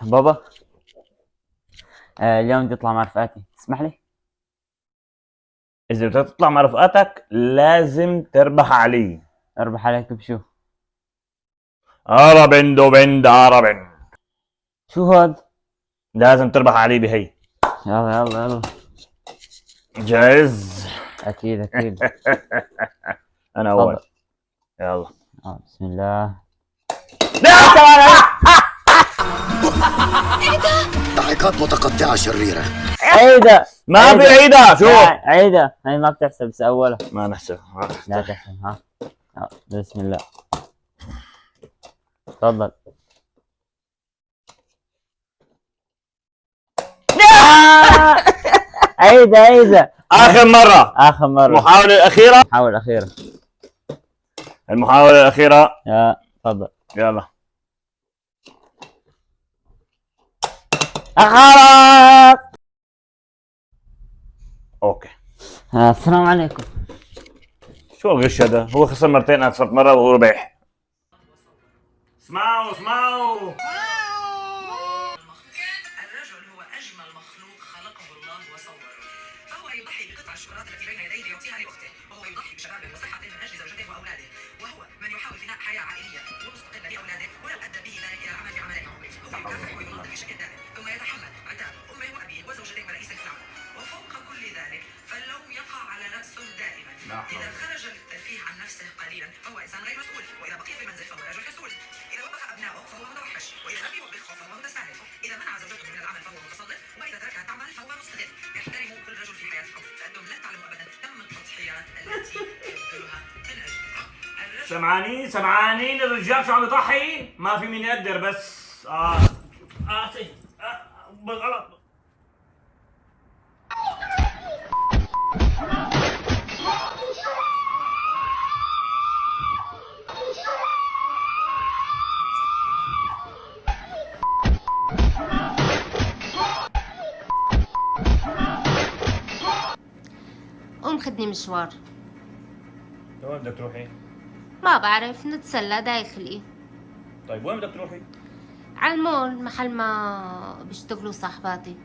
بابا، اليوم بدي اطلع مع رفقاتي، تسمح لي؟ اذا بدك تطلع مع رفقاتك لازم تربح علي. اربح عليك بشو؟ اربند وبند اربند. شو هاد؟ لازم تربح علي بهي. يلا يلا يلا. جاهز؟ اكيد اكيد. انا اول. تفضل. يلا. بسم الله. ضحكات متقطعة شريرة. عيدة. ما في عيدة. شو؟ لا عيدة، هاي ما بتحسب، بس اولها. ما نحسب. لا تحسب. ها. بسم الله. تفضل. عيدة عيدة. اخر مرة. اخر مرة. المحاولة الأخيرة. المحاولة الأخيرة. المحاولة الأخيرة. تفضل. يلا. خلاص. اوكي. السلام عليكم. شو الغش هذا؟ هو خسر مرتين، انا خسرت مرة وهو ربح. اسمعوا اسمعوا. الرجل هو أجمل مخلوق خلقه الله وصوره، فهو يضحي بقطع الشوكولاتة التي بين يديه ليعطيها لأخته، وهو يضحي بشبابه وصحته من أجل زوجته وأولاده، وهو من يحاول بناء حياة عائلية ومستقلة لأولاده ولو أدى به ذلك إلى العمل بعمله. هو يكافح ويناضل بشكل دائم، ثم يتحمل عتاب أمه وأبيه وزوجته ورئيس العمل، وفوق كل ذلك فاللوم يقع على رأسه دائما. إذا خرج للترفيه عن نفسه قليلا فهو إنسان غير مسؤول، وإذا بقي في المنزل فهو رجل كسول، إذا وبخ أبنائه فهو متوحش، وإذا لم يوبخهم فهو متساهل، إذا منع زوجته من العمل فهو متسلط، وإذا تركها تعمل فهو مستغل. احترموا كل رجل في حياتكم فأنتم لن تعلموا أبدا كم التضحيات التي يبذلها من أجل. سمعانين الرجال شو عم يضحي؟ ما في مين يقدر بس. اسف. بالغلط. قوم خدني مشوار. وين بدك تروحي؟ ما بعرف، نتسلى داخلي. طيب وين بدك تروحي؟ على المول، محل ما بيشتغلوا صاحباتي.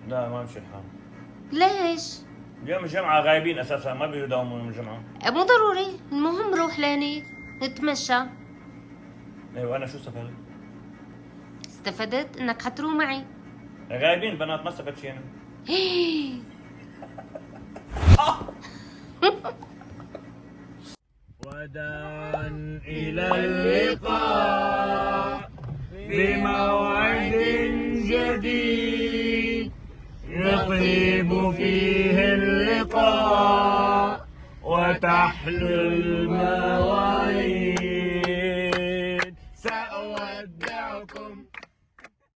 لا ما مشي الحال. ليش؟ اليوم الجمعة غايبين اساسا، ما بيداوموا يوم الجمعة. مو ضروري، المهم روح لهنيك نتمشى. ايوه انا شو استفدت؟ استفدت انك حتروح معي. غايبين بنات، ما استفدت شيء انا. غدا إلى اللقاء بموعد جديد يطيب فيه اللقاء وتحلو الموعد.